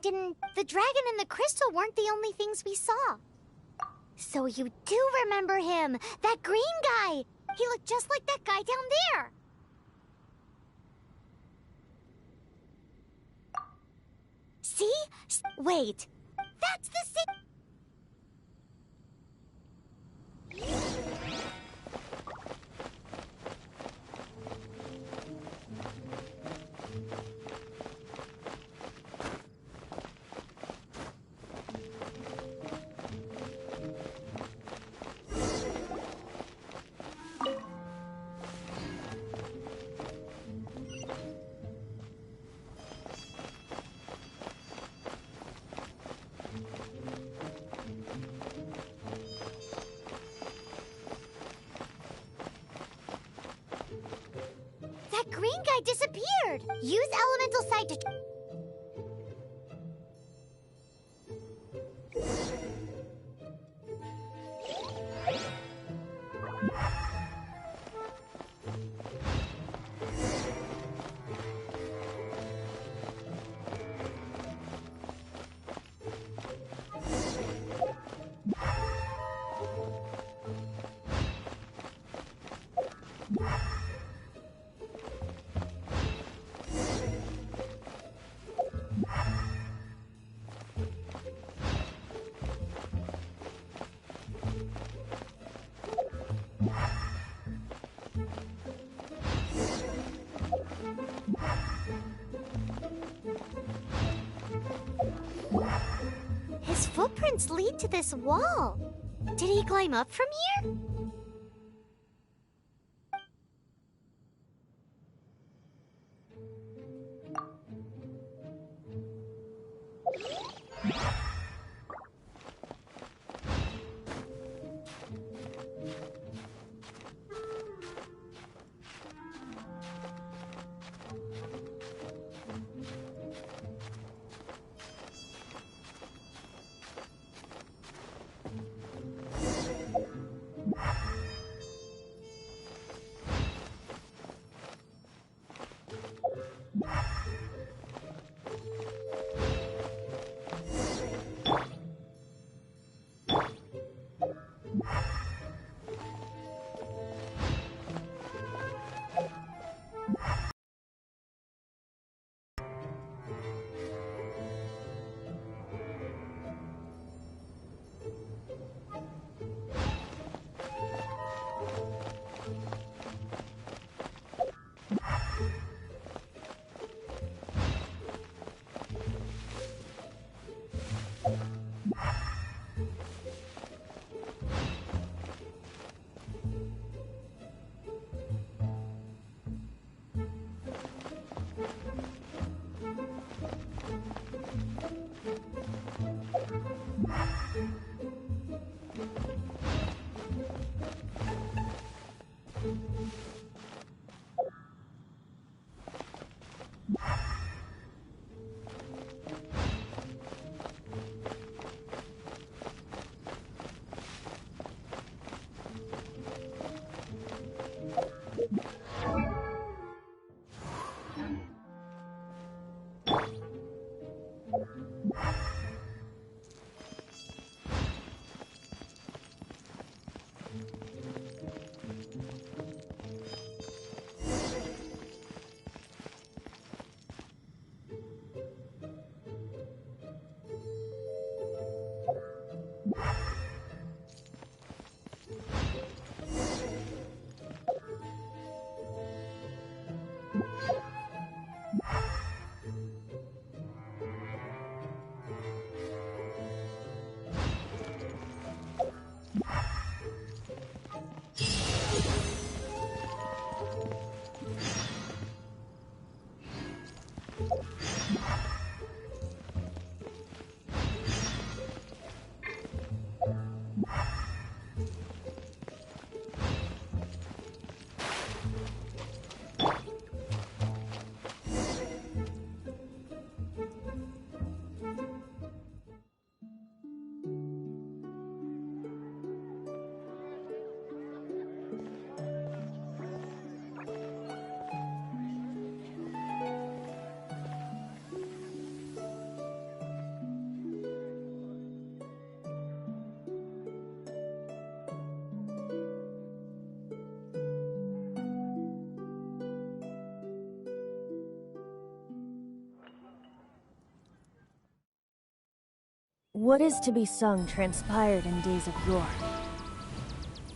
The dragon and the crystal weren't the only things we saw. So you do remember him, that green guy. He looked just like that guy down there. See? Wait, that's the same. That green guy disappeared. Use elemental sight to... His footprints lead to this wall. Did he climb up from here? What is to be sung transpired in days of yore,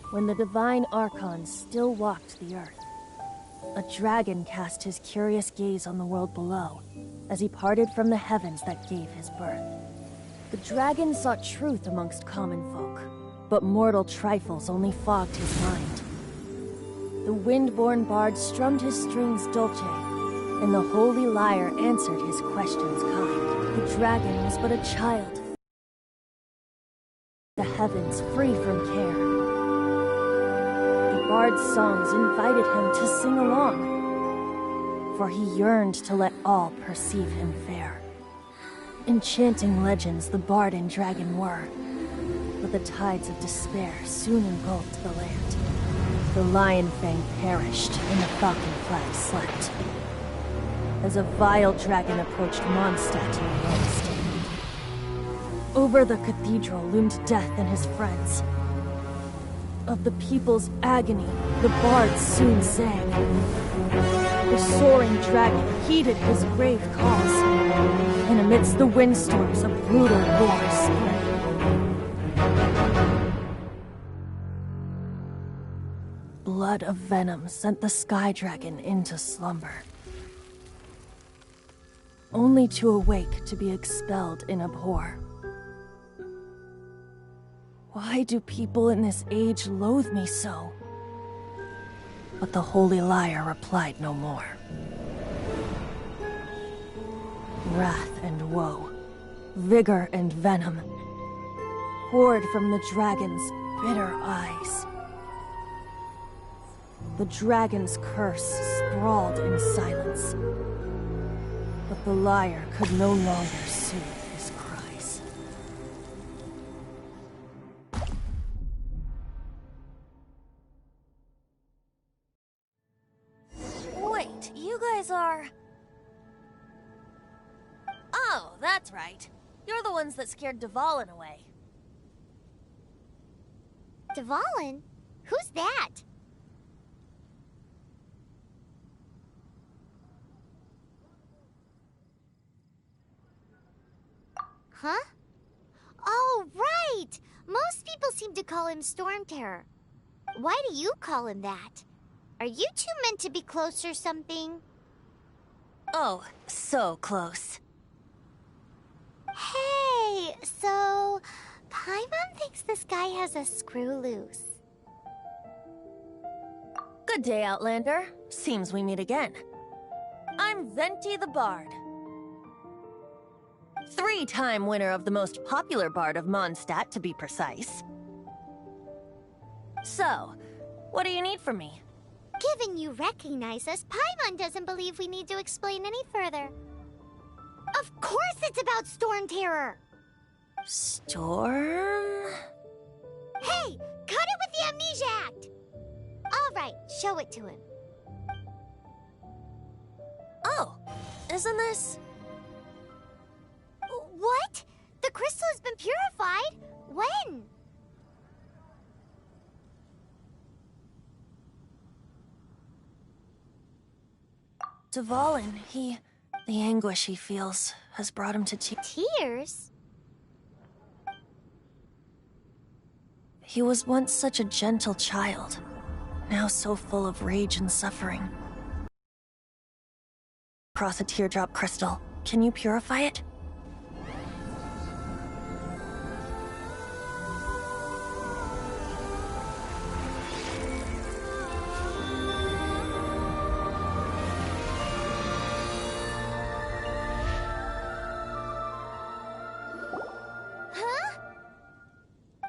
when the divine archons still walked the earth. A dragon cast his curious gaze on the world below, as he parted from the heavens that gave his birth. The dragon sought truth amongst common folk, but mortal trifles only fogged his mind. The wind-born bard strummed his strings dolce, and the holy lyre answered his questions kind. The dragon was but a child, the heavens free from care. The bard's songs invited him to sing along, for he yearned to let all perceive him fair. Enchanting legends the bard and dragon were, but the tides of despair soon engulfed the land. The lion fang perished, and the falcon flag slept, as a vile dragon approached Mondstadt in the west. Over the cathedral loomed death and his friends. Of the people's agony, the bards soon sang. The soaring dragon heeded his grave calls, and amidst the windstorms a brutal war spread. Blood of venom sent the sky dragon into slumber, only to awake to be expelled in abhor. Why do people in this age loathe me so? But the holy lyre replied no more. Wrath and woe, vigor and venom, poured from the dragon's bitter eyes. The dragon's curse sprawled in silence, but the lyre could no longer soothe his cries. Wait, you guys are... Oh, that's right. You're the ones that scared Dvalin away. Dvalin? Who's that? Huh? Oh, right! Most people seem to call him Storm Terror. Why do you call him that? Are you two meant to be close or something? Oh, so close. Hey, so... Paimon thinks this guy has a screw loose. Good day, Outlander. Seems we meet again. I'm Venti the Bard. 3-time winner of the most popular bard of Mondstadt, to be precise. So, what do you need from me? Given you recognize us, Paimon doesn't believe we need to explain any further. Of course it's about Storm Terror! Storm? Hey! Cut it with the Amnesia Act! Alright, show it to him. Oh, isn't this... What? The crystal has been purified? When? Dvalin, the anguish he feels has brought him to Tears? He was once such a gentle child, now so full of rage and suffering. Across a teardrop crystal, can you purify it?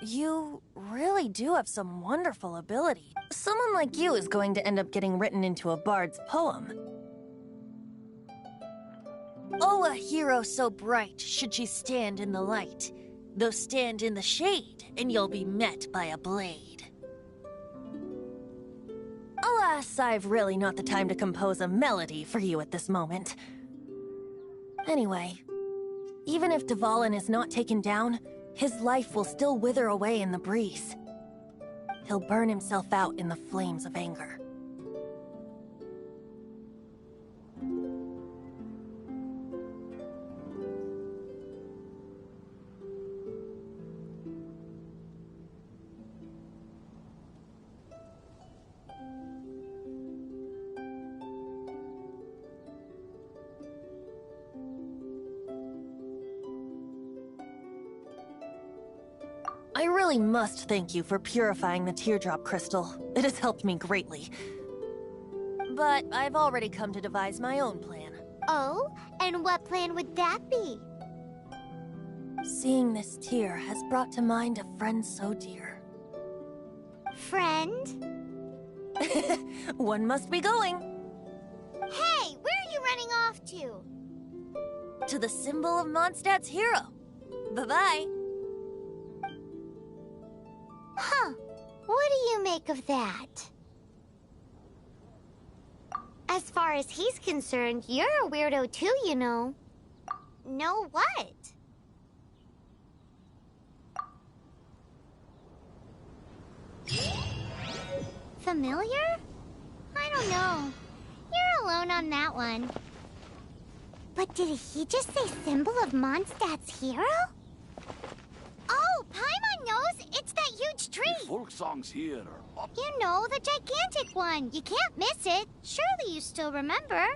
You really do have some wonderful ability. Someone like you is going to end up getting written into a bard's poem. Oh, a hero so bright should she stand in the light, though stand in the shade, and you'll be met by a blade. Alas, I've really not the time to compose a melody for you at this moment. Anyway, even if Dvalin is not taken down, his life will still wither away in the breeze. He'll burn himself out in the flames of anger. I really must thank you for purifying the teardrop crystal. It has helped me greatly. But I've already come to devise my own plan. Oh? And what plan would that be? Seeing this tear has brought to mind a friend so dear. Friend? One must be going. Hey, where are you running off to? To the symbol of Mondstadt's hero. Bye-bye. Huh. What do you make of that? As far as he's concerned, you're a weirdo too, you know. Know what? Familiar? I don't know. You're alone on that one. But did he just say symbol of Mondstadt's hero? Oh, Paimon knows! It's that huge tree! The folk songs here are up. You know, the gigantic one. You can't miss it. Surely you still remember.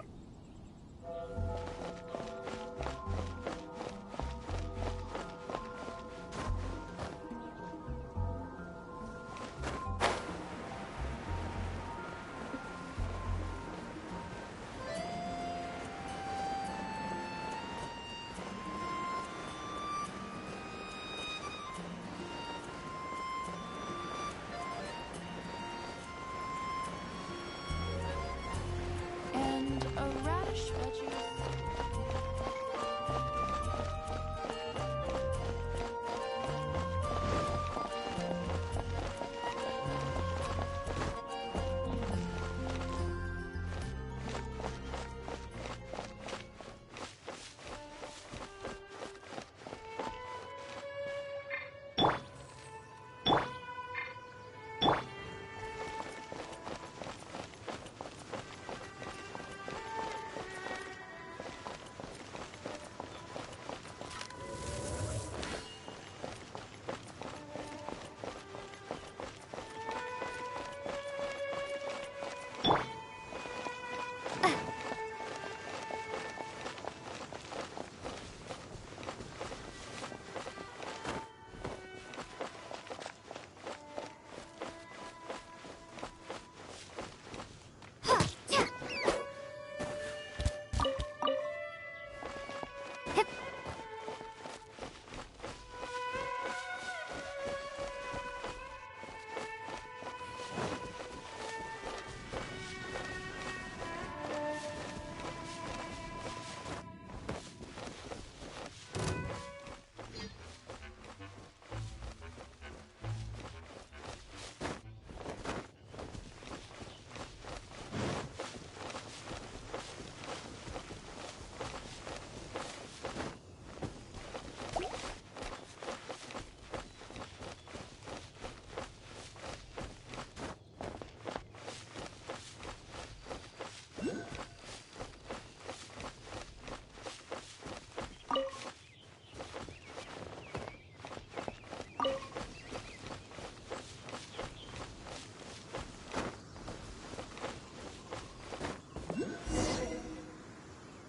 And a radish veggie.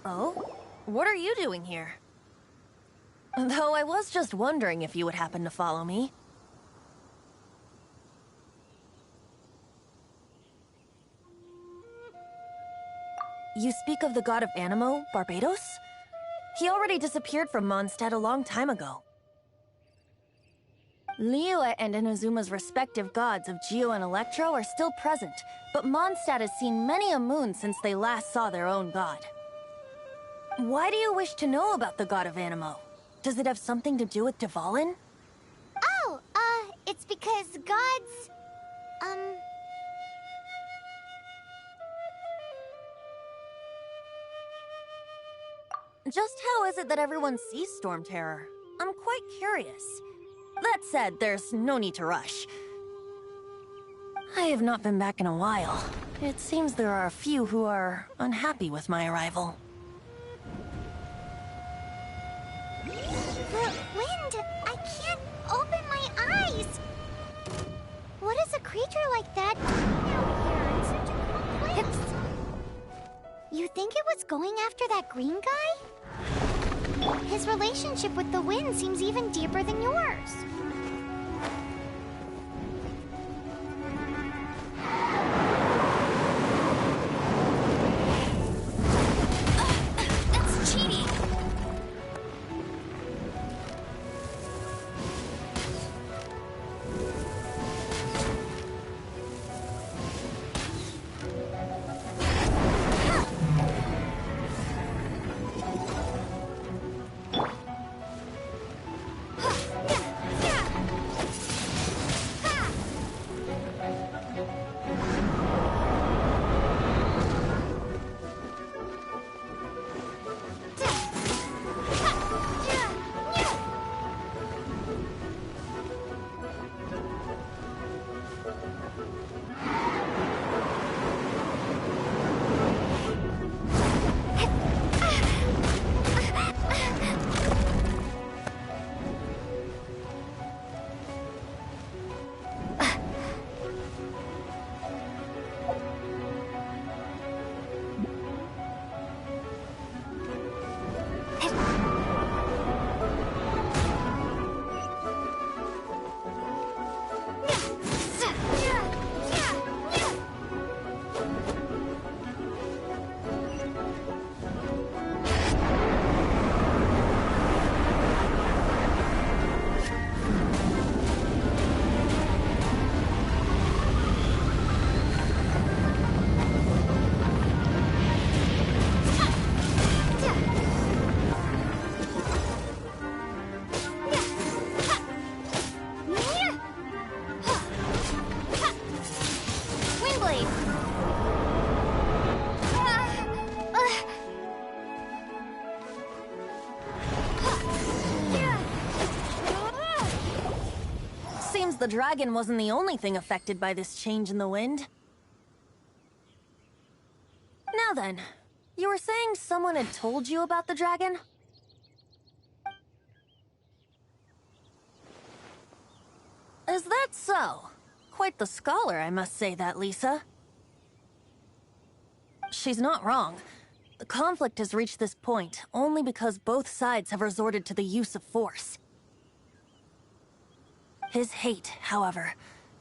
Oh? What are you doing here? Though I was just wondering if you would happen to follow me. You speak of the god of Animo, Barbados? He already disappeared from Mondstadt a long time ago. Liyue and Inazuma's respective gods of Geo and Electro are still present, but Mondstadt has seen many a moon since they last saw their own god. Why do you wish to know about the god of Animo? Does it have something to do with Dvalin? Oh, it's because gods... Just how is it that everyone sees Storm Terror? I'm quite curious. That said, there's no need to rush. I have not been back in a while. It seems there are a few who are unhappy with my arrival. The wind! I can't open my eyes! What is a creature like that doing out here in such a cold place? You think it was going after that green guy? His relationship with the wind seems even deeper than yours. the dragon wasn't the only thing affected by this change in the wind. Now then, you were saying someone had told you about the dragon? Is that so? Quite the scholar, I must say that, Lisa. She's not wrong. The conflict has reached this point only because both sides have resorted to the use of force. His hate, however,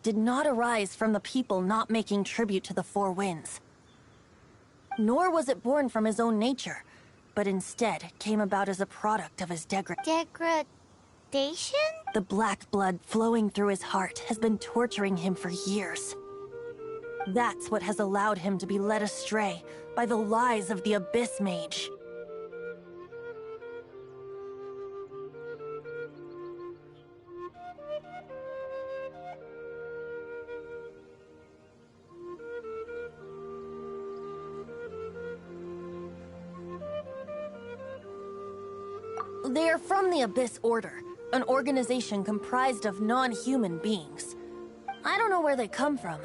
did not arise from the people not making tribute to the Four Winds. Nor was it born from his own nature, but instead came about as a product of his Degradation? The black blood flowing through his heart has been torturing him for years. That's what has allowed him to be led astray by the lies of the Abyss Mage. They are from the Abyss Order, an organization comprised of non-human beings. I don't know where they come from.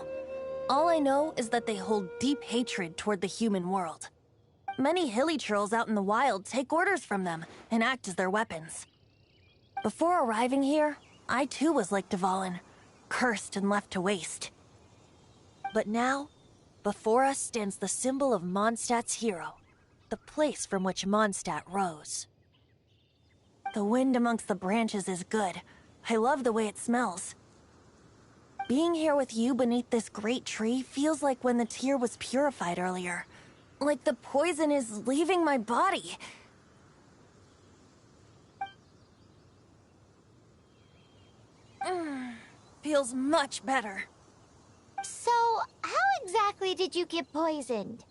All I know is that they hold deep hatred toward the human world. Many hilly trolls out in the wild take orders from them and act as their weapons. Before arriving here, I too was like Dvalin, cursed and left to waste. But now, before us stands the symbol of Mondstadt's hero, the place from which Mondstadt rose. The wind amongst the branches is good. I love the way it smells. Being here with you beneath this great tree feels like when the tear was purified earlier. Like the poison is leaving my body. Feels much better. So, how exactly did you get poisoned?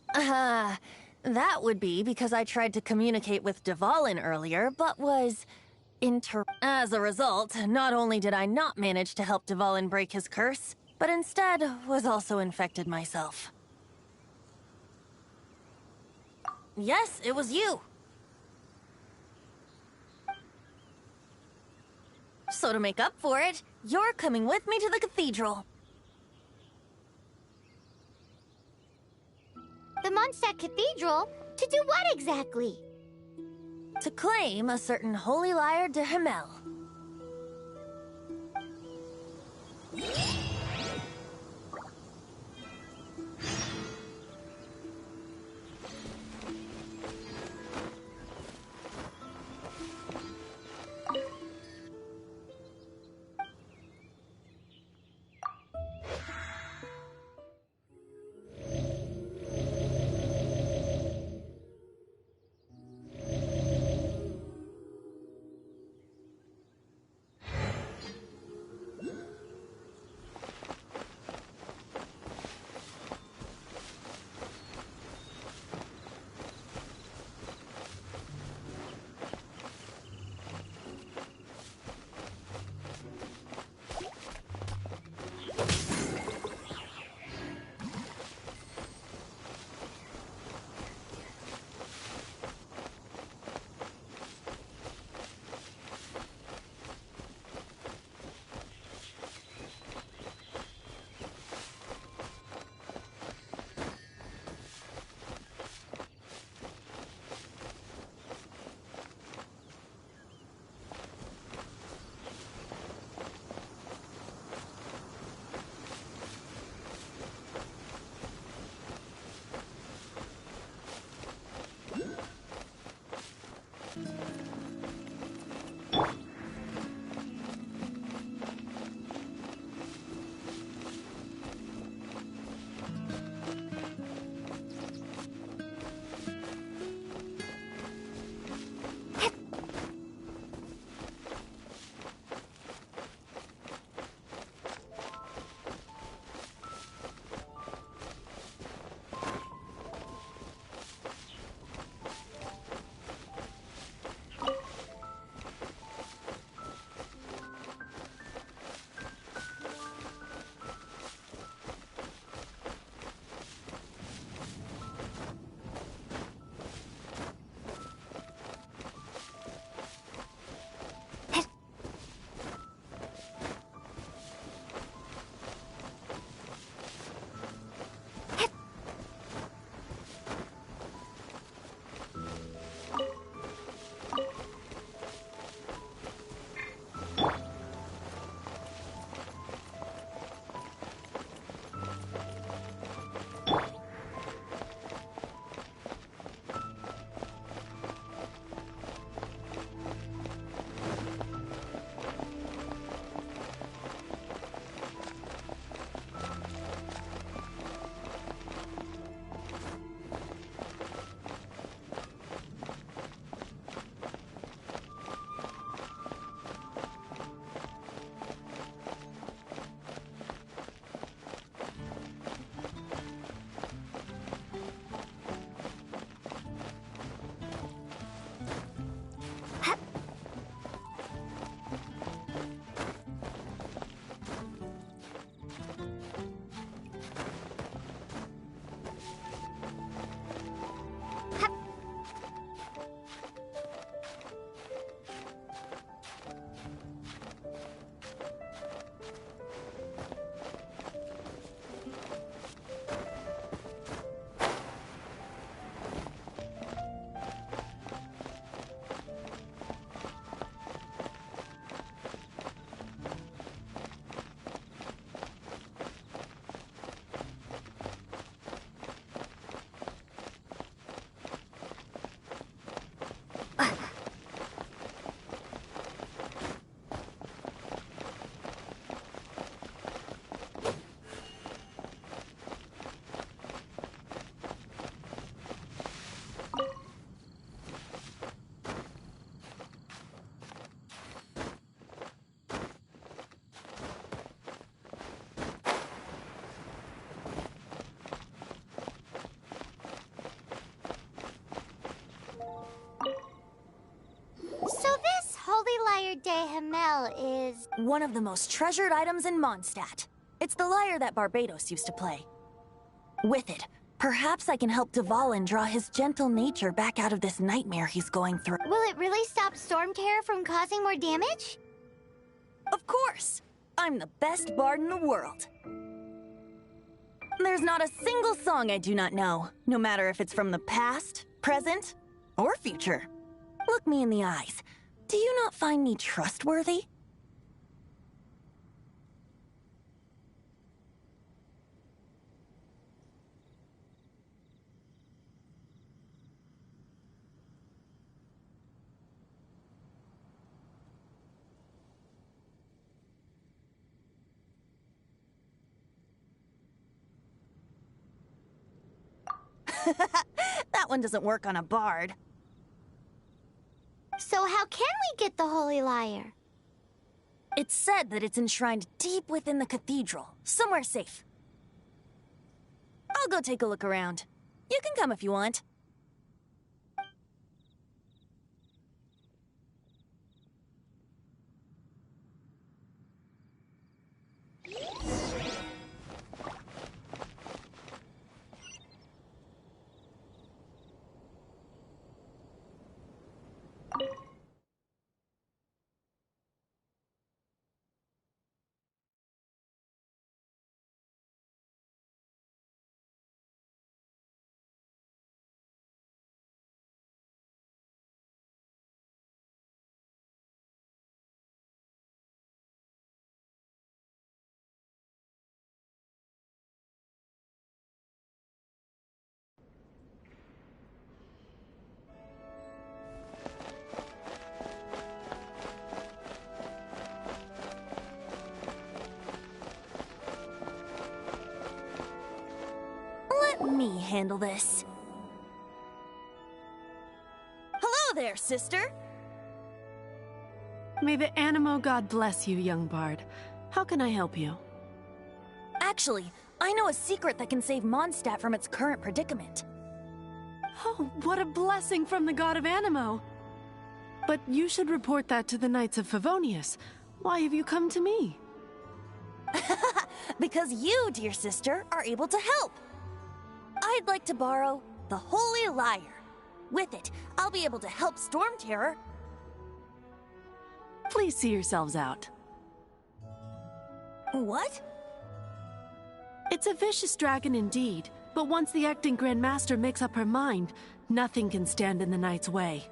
That would be because I tried to communicate with Dvalin earlier, but was As a result, not only did I not manage to help Dvalin break his curse, but instead was also infected myself. Yes, it was you. So to make up for it, you're coming with me to the cathedral. The Mondstadt Cathedral? To do what exactly? To claim a certain holy lyre de Himmel. One of the most treasured items in Mondstadt. It's the lyre that Barbados used to play. With it, perhaps I can help Dvalin draw his gentle nature back out of this nightmare he's going through. Will it really stop Storm Terror from causing more damage? Of course! I'm the best bard in the world. There's not a single song I do not know, no matter if it's from the past, present, or future. Look me in the eyes. Do you not find me trustworthy? That one doesn't work on a bard. So how can we get the Holy Lyre? It's said that it's enshrined deep within the cathedral, somewhere safe. I'll go take a look around. You can come if you want. Let me handle this. Hello there, sister! May the Animo God bless you, young bard. How can I help you? Actually, I know a secret that can save Mondstadt from its current predicament. Oh, what a blessing from the God of Animo! But you should report that to the Knights of Favonius. Why have you come to me? Because you, dear sister, are able to help. I'd like to borrow the Holy Lyre. With it, I'll be able to help Storm Terror. Please see yourselves out. What? It's a vicious dragon indeed, but once the acting Grand Master makes up her mind, nothing can stand in the Knight's way.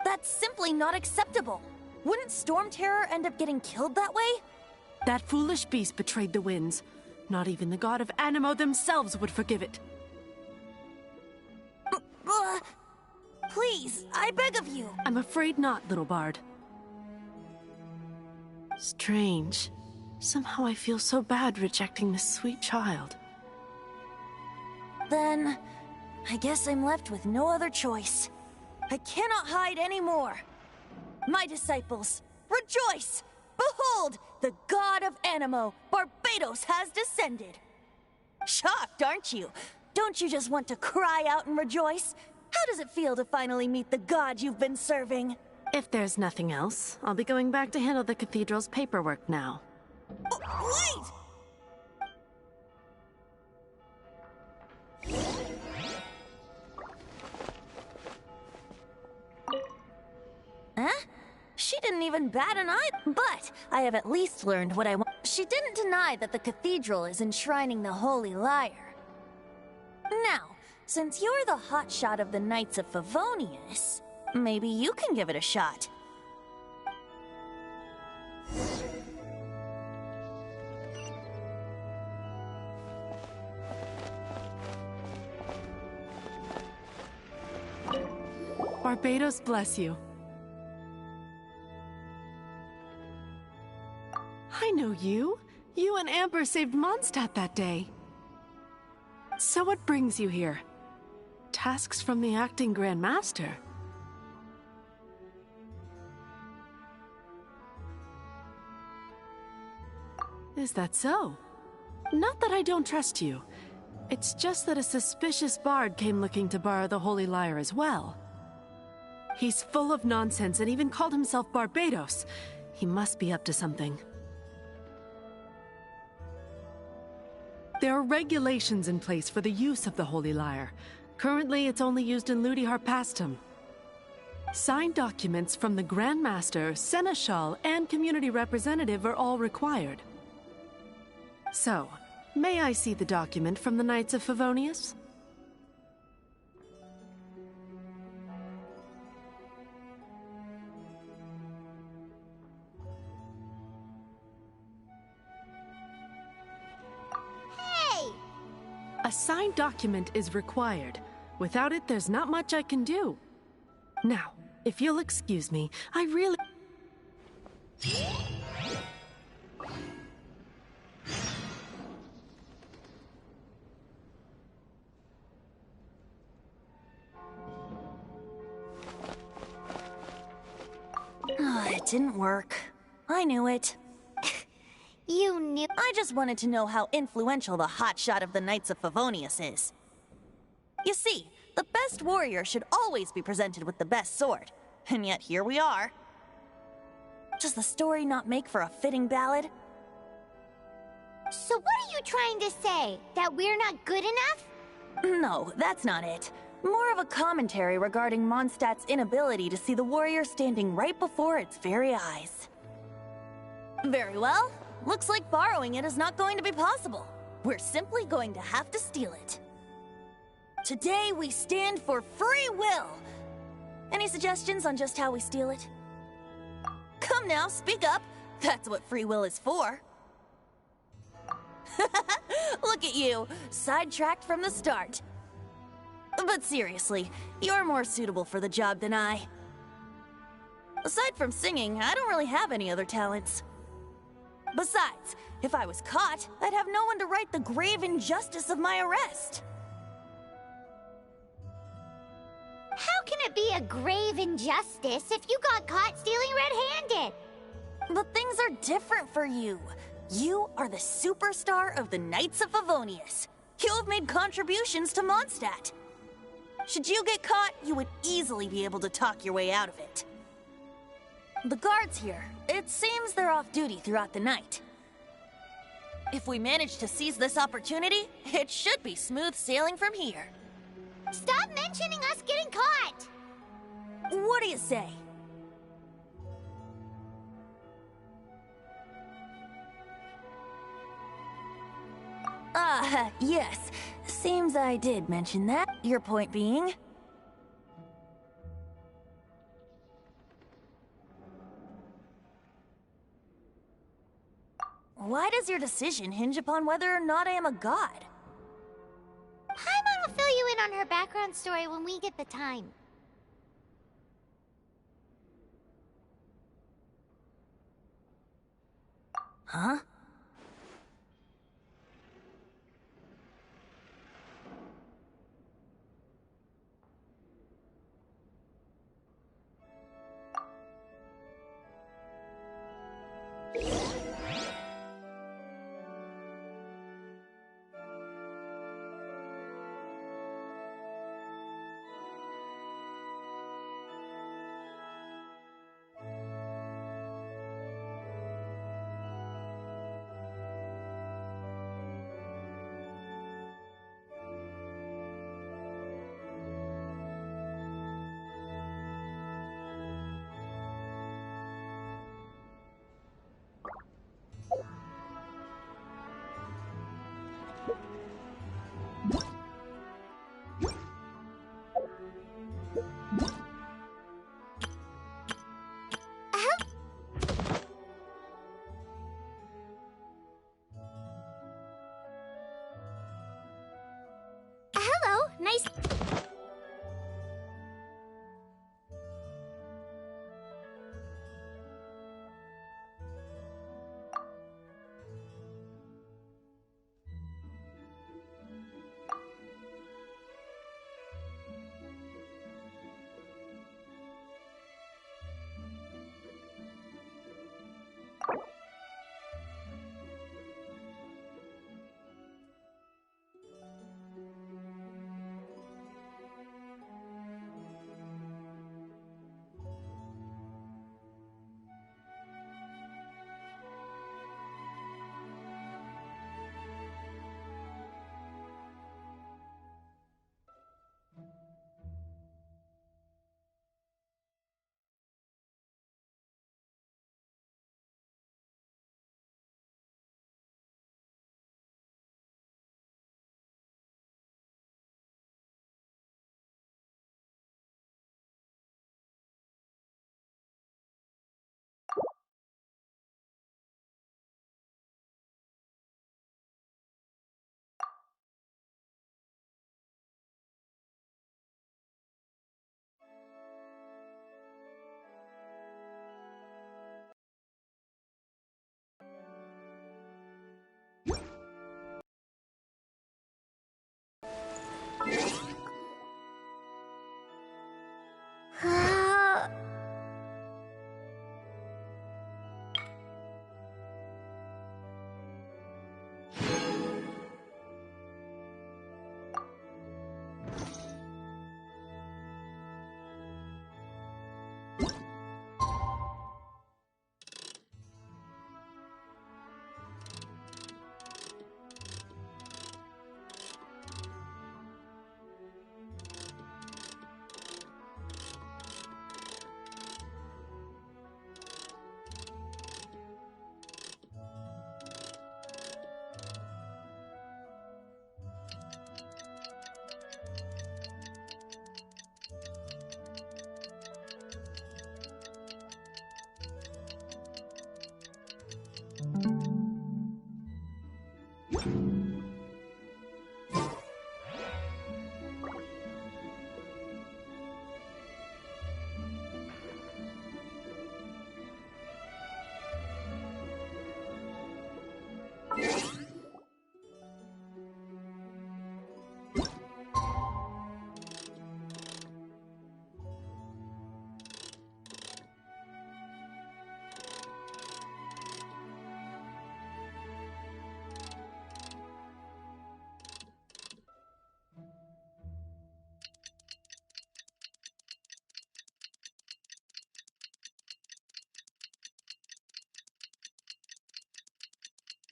That's simply not acceptable. Wouldn't Storm Terror end up getting killed that way? That foolish beast betrayed the winds. Not even the God of Animo themselves would forgive it. Please, I beg of you. I'm afraid not, little bard. Strange. Somehow I feel so bad rejecting this sweet child. Then, I guess I'm left with no other choice. I cannot hide anymore. My disciples, rejoice! Behold, the God of Animo, Barbados, has descended. Shocked, aren't you? Don't you just want to cry out and rejoice? How does it feel to finally meet the God you've been serving? If there's nothing else, I'll be going back to handle the cathedral's paperwork now. Wait! Huh? She didn't even bat an eye, but I have at least learned what I want. She didn't deny that the cathedral is enshrining the Holy Lyre. Now, since you're the hotshot of the Knights of Favonius, maybe you can give it a shot. Barbados bless you. I know you. You and Amber saved Mondstadt that day. So what brings you here? Tasks from the acting Grand Master. Is that so? Not that I don't trust you. It's just that a suspicious bard came looking to borrow the Holy Lyre as well. He's full of nonsense and even called himself Barbados. He must be up to something. There are regulations in place for the use of the Holy Lyre. Currently, it's only used in Ludi Harpastum. Signed documents from the Grand Master, Seneschal, and Community Representative are all required. So, may I see the document from the Knights of Favonius? Hey! A signed document is required. Without it, there's not much I can do. Now, if you'll excuse me, I really... It didn't work. I knew it. You knew. I just wanted to know how influential the hotshot of the Knights of Favonius is. You see, the best warrior should always be presented with the best sword. And yet here we are. Does the story not make for a fitting ballad? So what are you trying to say? That we're not good enough? No, that's not it. More of a commentary regarding Mondstadt's inability to see the warrior standing right before its very eyes. Very well. Looks like borrowing it is not going to be possible. We're simply going to have to steal it. Today we stand for free will. Any suggestions on just how we steal it? Come now, speak up. That's what free will is for. Look at you, sidetracked from the start. But seriously, you're more suitable for the job than I. Aside from singing, I don't really have any other talents. Besides, if I was caught, I'd have no one to right the grave injustice of my arrest. How can it be a grave injustice if you got caught stealing red-handed? But things are different for you. You are the superstar of the Knights of Favonius. You have made contributions to Mondstadt. Should you get caught, you would easily be able to talk your way out of it. The guards here, it seems they're off duty throughout the night. If we manage to seize this opportunity, it should be smooth sailing from here. Stop mentioning us getting caught! What do you say? Yes. Seems I did mention that. Your point being? Why does your decision hinge upon whether or not I am a god? Paimon will fill you in on her background story when we get the time. Huh?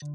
Who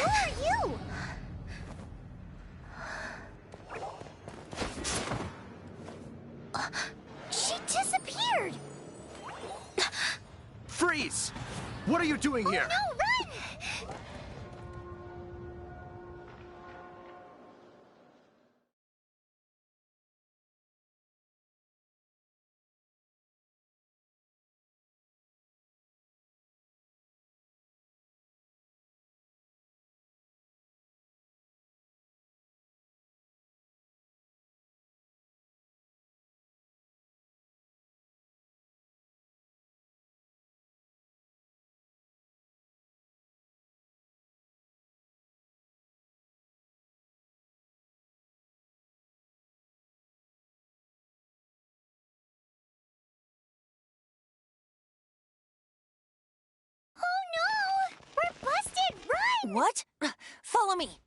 are you? She disappeared! Freeze! What are you doing here? No, run! Oh no! We're busted! Run! What? Follow me.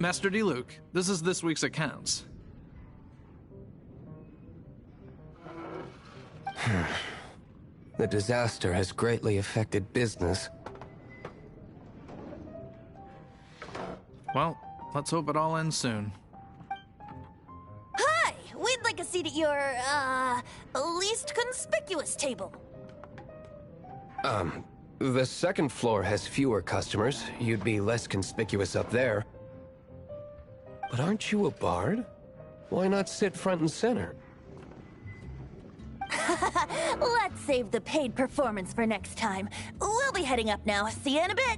Master Diluc, this is this week's accounts. The disaster has greatly affected business. Well, let's hope it all ends soon. Hi! We'd like a seat at your, least conspicuous table. The second floor has fewer customers. You'd be less conspicuous up there. But aren't you a bard? Why not sit front and center? Let's save the paid performance for next time. We'll be heading up now. See you in a bit.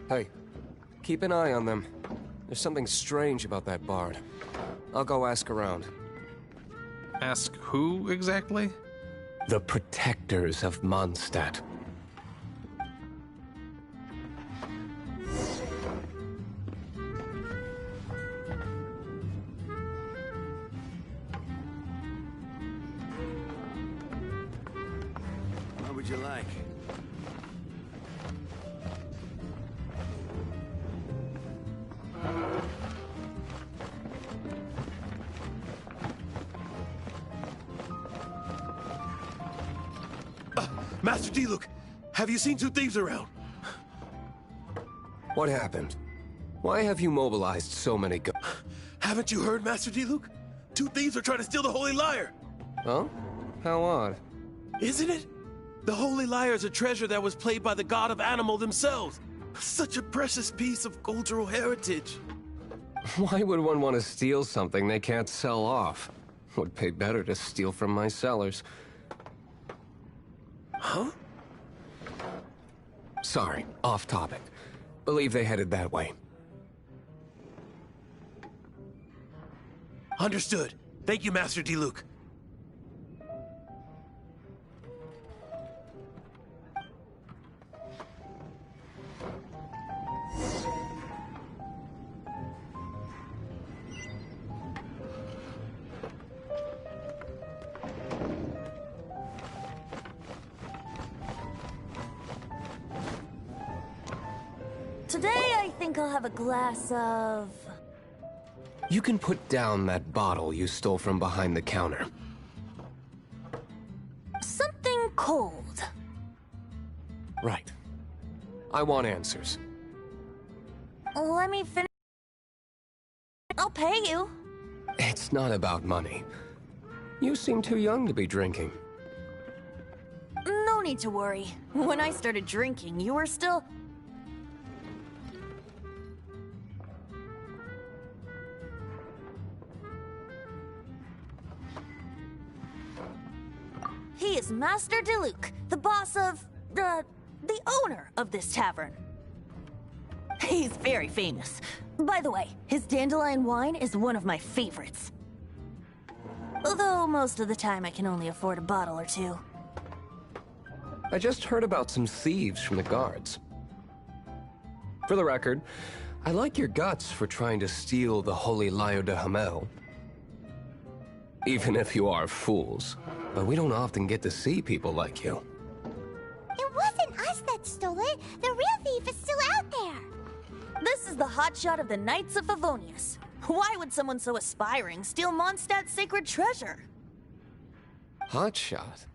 Hey, keep an eye on them. There's something strange about that bard. I'll go ask around. Ask who exactly? The protectors of Mondstadt. What would you like? Master Diluc, have you seen two thieves around? What happened? Why have you mobilized so many Haven't you heard, Master Diluc? Two thieves are trying to steal the Holy Lyre. Huh? How odd. Isn't it? The Holy Lyre is a treasure that was played by the god of animal themselves. Such a precious piece of cultural heritage. Why would one want to steal something they can't sell off? Would pay better to steal from my sellers. Huh? Sorry, off topic. Believe they headed that way. Understood. Thank you, Master Diluc. Today, I think I'll have a glass of... You can put down that bottle you stole from behind the counter. something cold. Right. I want answers. Let me finish. I'll pay you. It's not about money. You seem too young to be drinking. No need to worry. When I started drinking, you were still... He is Master Diluc, the boss of... the owner of this tavern. He's very famous. By the way, his dandelion wine is one of my favorites. Although most of the time I can only afford a bottle or two. I just heard about some thieves from the guards. For the record, I like your guts for trying to steal the Holy Lyre de Hamel. Even if you are fools. But we don't often get to see people like you. It wasn't us that stole it. The real thief is still out there. This is the hotshot of the Knights of Favonius. Why would someone so aspiring steal Mondstadt's sacred treasure? Hotshot?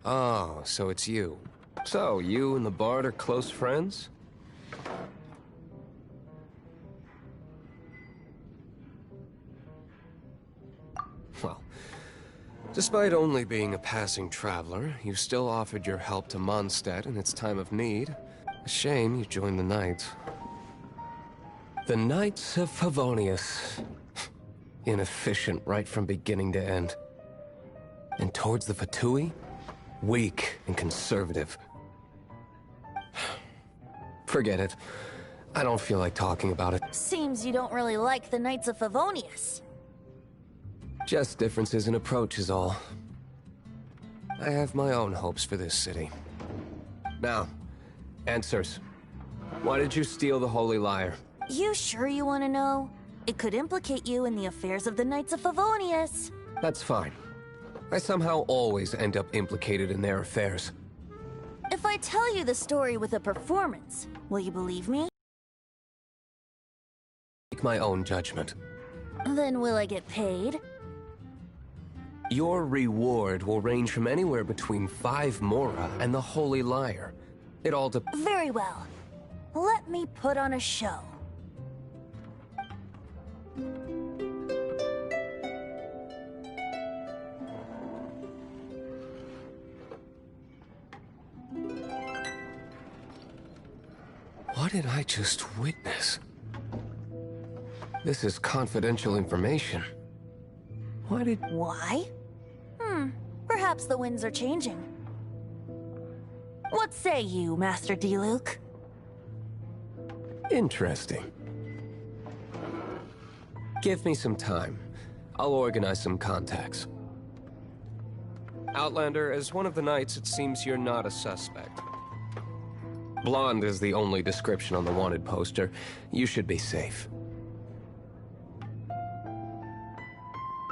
Oh, so it's you. So, you and the Bard are close friends? Well, despite only being a passing traveler, you still offered your help to Mondstadt in its time of need. A shame you joined the Knights. The Knights of Favonius. Inefficient right from beginning to end. And towards the Fatui, weak and conservative. Forget it. I don't feel like talking about it. Seems you don't really like the Knights of Favonius. Just differences in approach is all. I have my own hopes for this city. Now, answers. Why did you steal the Holy Lyre? You sure you want to know? It could implicate you in the affairs of the Knights of Favonius. That's fine. I somehow always end up implicated in their affairs. If I tell you the story with a performance, will you believe me? my own judgment. Then will I get paid? Your reward will range from anywhere between 5 mora and the Holy Lyre. It all depends. Very well. Let me put on a show. What did I just witness? This is confidential information. Why? Perhaps the winds are changing. What say you, Master D-Luke? Interesting. Give me some time. I'll organize some contacts. Outlander, as one of the knights, it seems you're not a suspect. Blonde is the only description on the wanted poster. You should be safe.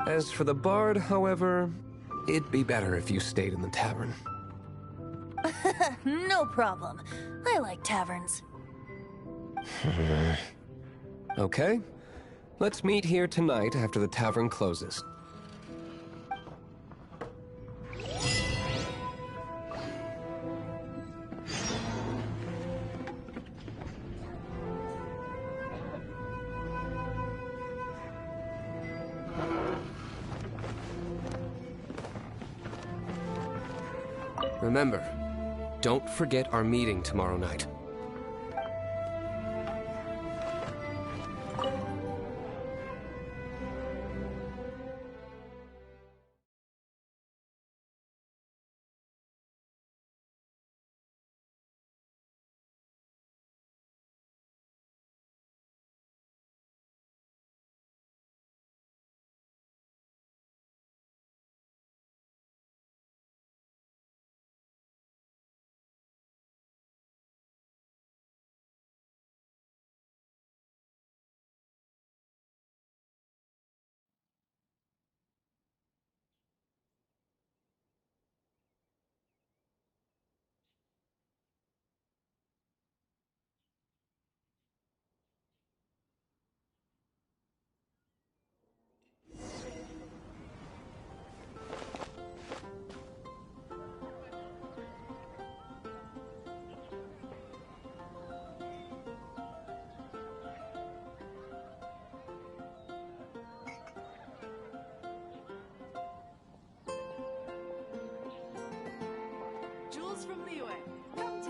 As for the bard, however, it'd be better if you stayed in the tavern. No problem. I like taverns. Okay. Let's meet here tonight after the tavern closes. Remember, don't forget our meeting tomorrow night.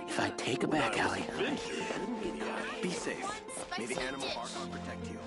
If I take a back alley, be safe. Maybe Animal Park will protect you.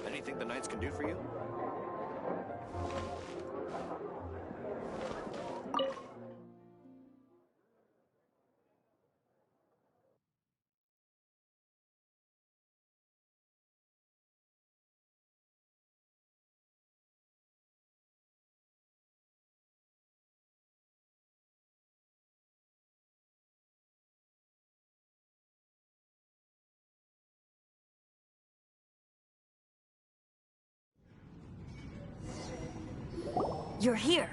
Anything the Knights can do for you? You're here.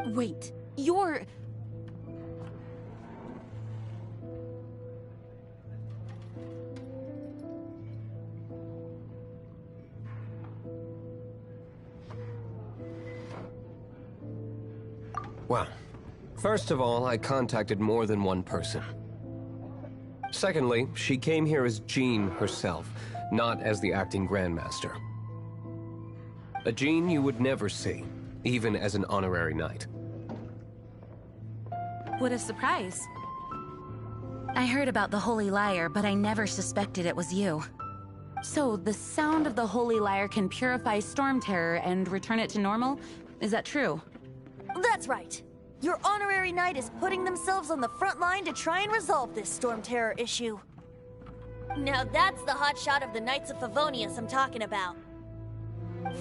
Wait, you're... Well, First of all, I contacted more than one person. Secondly, she came here as Jean herself, not as the acting Grandmaster. A Jean you would never see, even as an honorary knight. What a surprise. I heard about the Holy Lyre, but I never suspected it was you. So, the sound of the Holy Lyre can purify Storm Terror and return it to normal? Is that true? That's right. Your honorary knight is putting themselves on the front line to try and resolve this Storm Terror issue. Now that's the hotshot of the Knights of Favonius I'm talking about.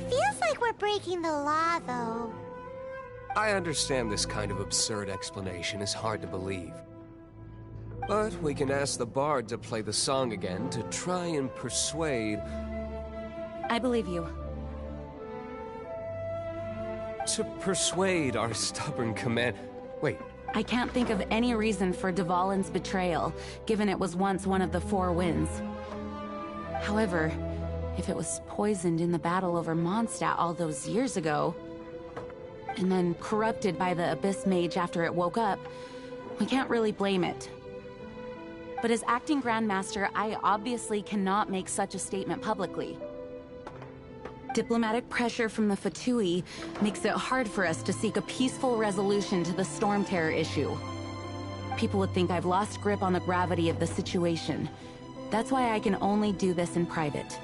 Feels like we're breaking the law, though. I understand this kind of absurd explanation is hard to believe. But we can ask the bard to play the song again to try and persuade... I believe you. To persuade our stubborn command... Wait. I can't think of any reason for Dvalin's betrayal, given it was once one of the Four Winds. However, if it was poisoned in the battle over Mondstadt all those years ago, and then corrupted by the Abyss Mage after it woke up, we can't really blame it. But as acting Grandmaster, I obviously cannot make such a statement publicly. Diplomatic pressure from the Fatui makes it hard for us to seek a peaceful resolution to the Storm Terror issue. People would think I've lost grip on the gravity of the situation. That's why I can only do this in private.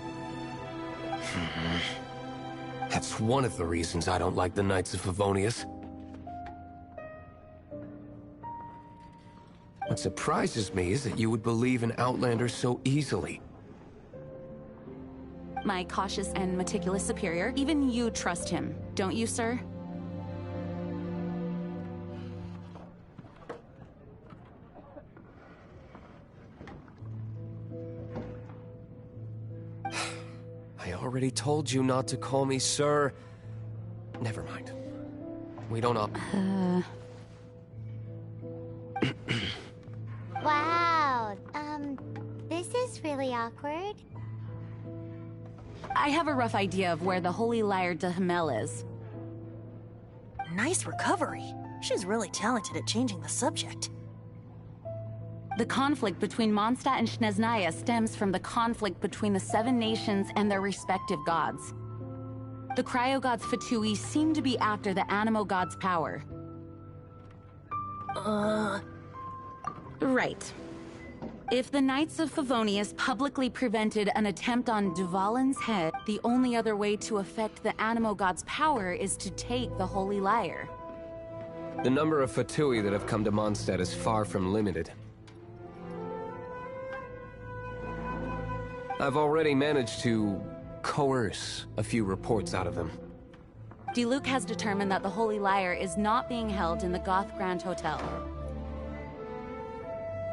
That's one of the reasons I don't like the Knights of Favonius. What surprises me is that you would believe an Outlander so easily. My cautious and meticulous superior, even you trust him, don't you, sir? I already told you not to call me sir. Never mind. We don't all... Wow, this is really awkward. I have a rough idea of where the Holy Lyre de Himmel is. Nice recovery. She's really talented at changing the subject. The conflict between Mondstadt and Snezhnaya stems from the conflict between the Seven Nations and their respective gods. The Cryo-Gods Fatui seem to be after the Animo God's power. Right. If the Knights of Favonius publicly prevented an attempt on Dvalin's head, the only other way to affect the Animo God's power is to take the Holy Lyre. The number of Fatui that have come to Mondstadt is far from limited. I've already managed to coerce a few reports out of them. Diluc has determined that the Holy Lyre is not being held in the Goth Grand Hotel.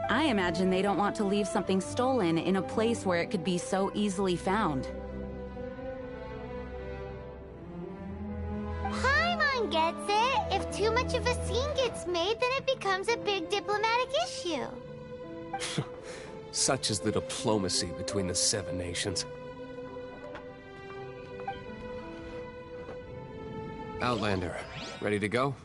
I imagine they don't want to leave something stolen in a place where it could be so easily found. Paimon gets it. If too much of a scene gets made, then it becomes a big diplomatic issue. Such is the diplomacy between the Seven Nations. Outlander, ready to go?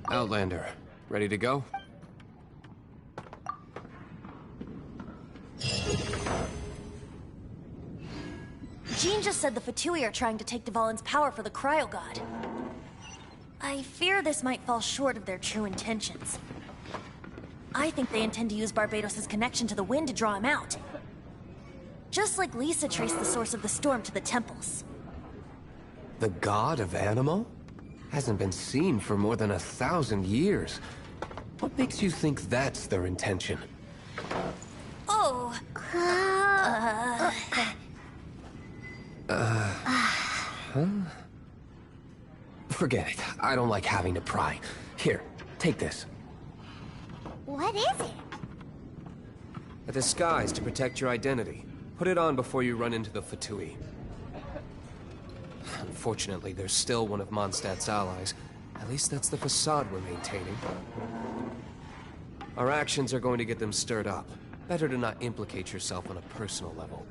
Outlander, ready to go? Jean just said the Fatui are trying to take Dvalin's power for the Cryo God. I fear this might fall short of their true intentions. I think they intend to use Barbados' connection to the wind to draw him out. Just like Lisa traced the source of the storm to the temples. The god of Animo? Hasn't been seen for more than 1,000 years. What makes you think that's their intention? Oh. Forget it. I don't like having to pry. Here, take this. What is it? A disguise to protect your identity. Put it on before you run into the Fatui. Unfortunately, there's still one of Mondstadt's allies. At least that's the facade we're maintaining. Our actions are going to get them stirred up. Better to not implicate yourself on a personal level.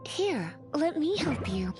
Here, let me help you.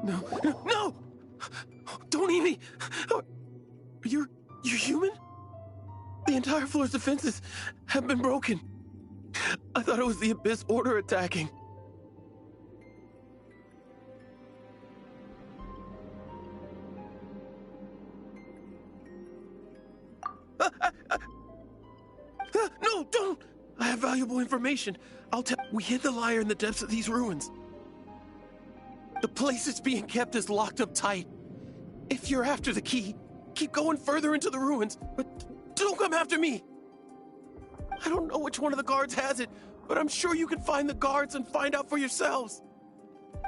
No, no, no! Don't eat me! You're human? The entire floor's defenses have been broken. I thought it was the Abyss Order attacking. No, don't! I have valuable information. I'll tell. We hid the lyre in the depths of these ruins. The place it's being kept is locked up tight. If you're after the key, keep going further into the ruins, but don't come after me. I don't know which one of the guards has it, but I'm sure you can find the guards and find out for yourselves.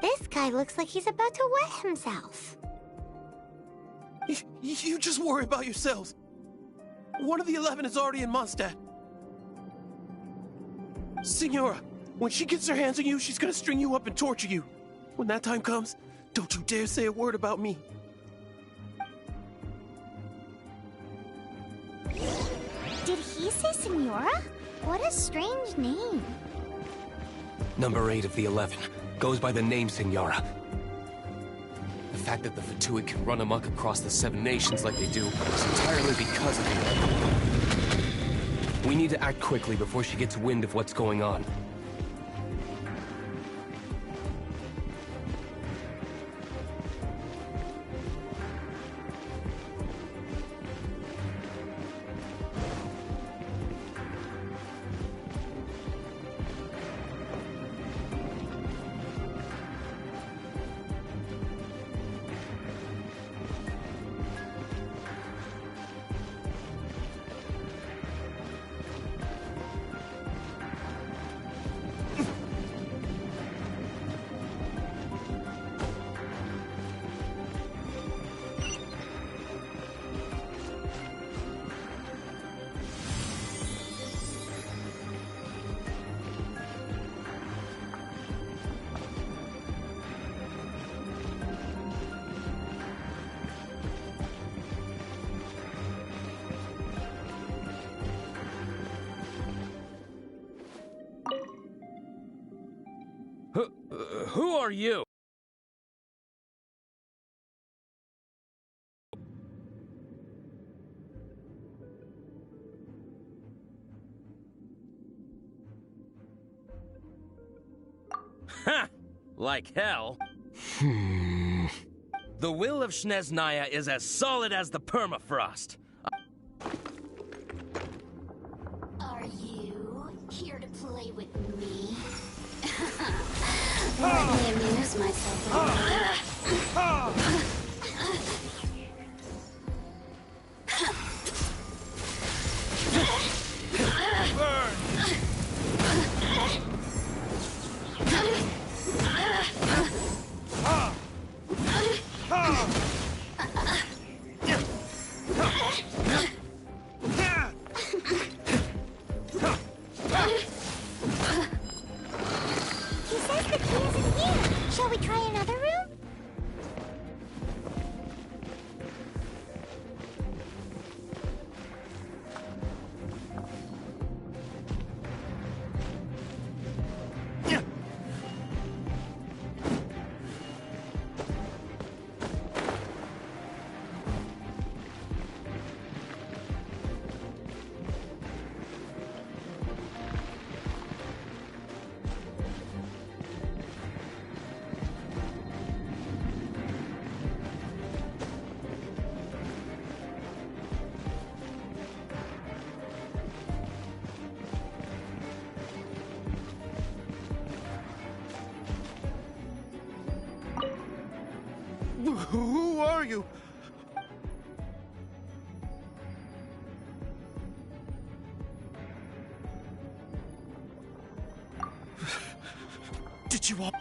This guy looks like he's about to wet himself. You just worry about yourselves. One of the 11 is already in Mondstadt. Signora, when she gets her hands on you, she's gonna string you up and torture you. When that time comes, don't you dare say a word about me. Did he say Signora? What a strange name. Number 8 of the 11. Goes by the name Senora. The fact that the Fatui can run amok across the 7 nations like they do is entirely because of her. We need to act quickly before she gets wind of what's going on. Who are you? Ha! Like hell. The will of Snezhnaya is as solid as the permafrost. Are you here to play with me? Let me amuse myself a little. Shall we try another room? Who are you? Did you all...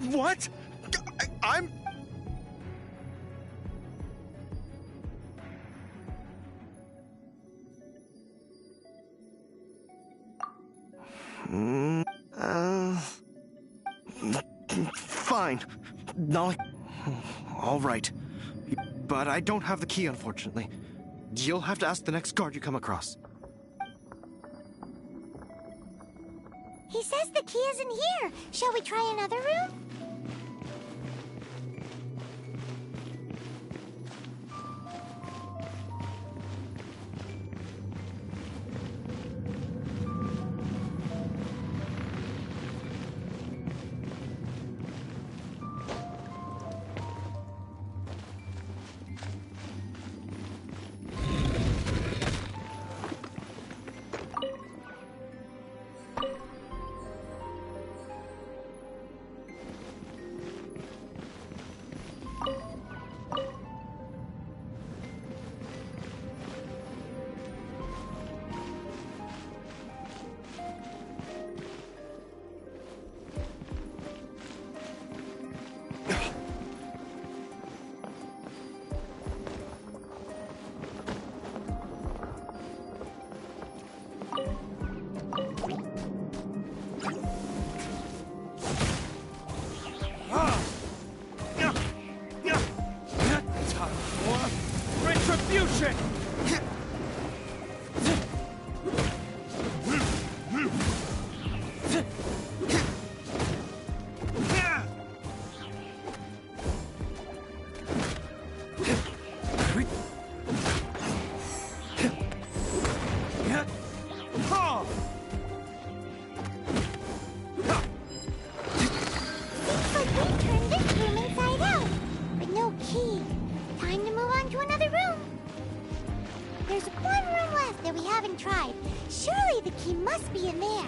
What? I'm... Fine. Not... All right. But I don't have the key, unfortunately. You'll have to ask the next guard you come across. He says the key isn't here. Shall we try another room? We turned this room inside out, but no key. Time to move on to another room. There's one room left that we haven't tried. Surely the key must be in there.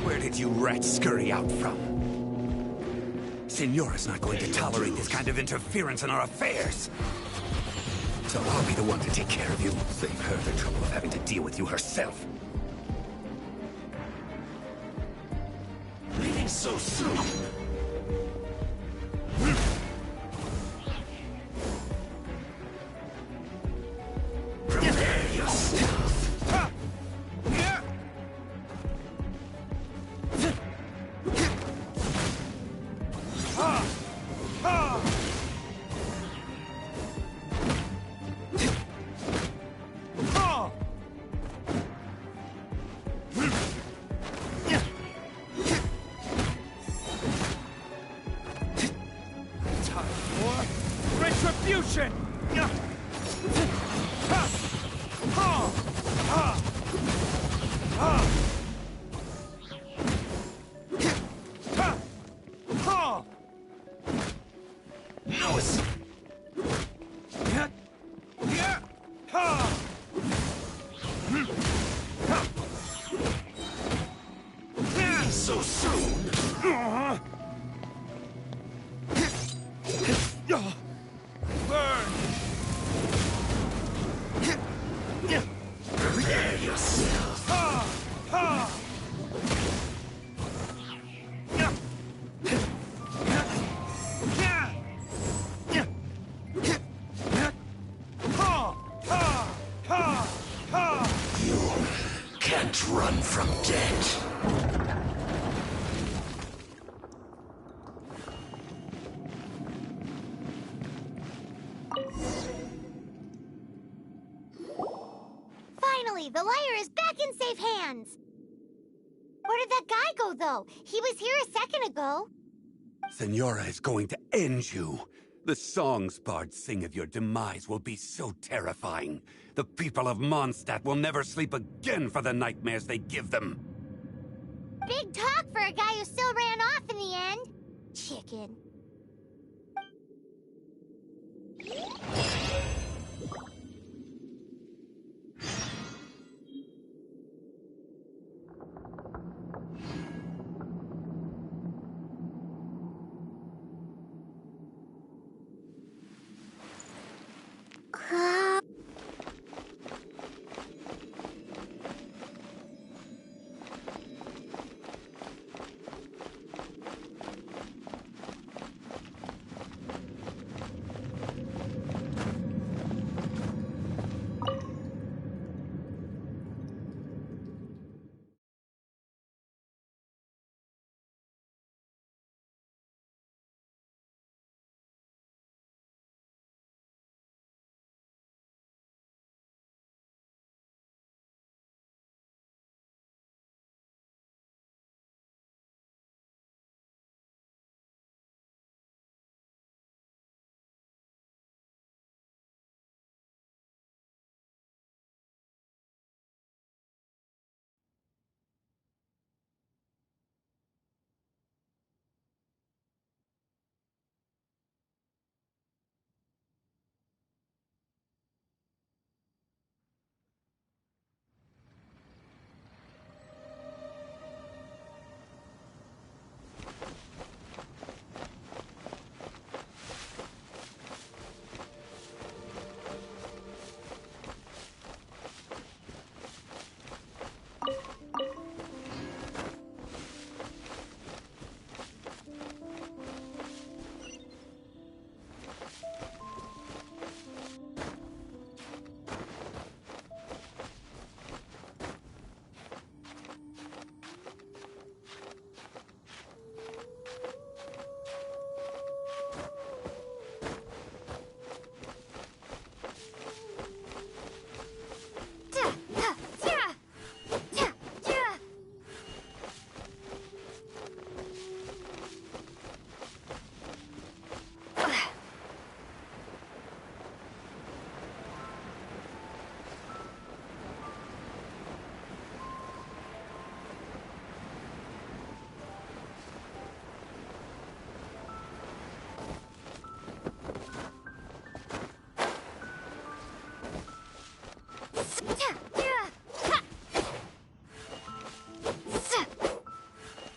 Where did you rats scurry out from? Signora's not going to tolerate this kind of interference in our affairs. So I'll be the one to take care of you. Save her the trouble of having to deal with you herself. Leaving so soon? Prepare yourself. Retribution! So soon? Burn! Prepare yourself. You can't run from death. Finally, the lyre is back in safe hands! Where did that guy go, though? He was here a second ago. Signora is going to end you. The songs bards sing of your demise will be so terrifying. The people of Mondstadt will never sleep again for the nightmares they give them. Big talk for a guy who still ran off in the end. Chicken. Ah.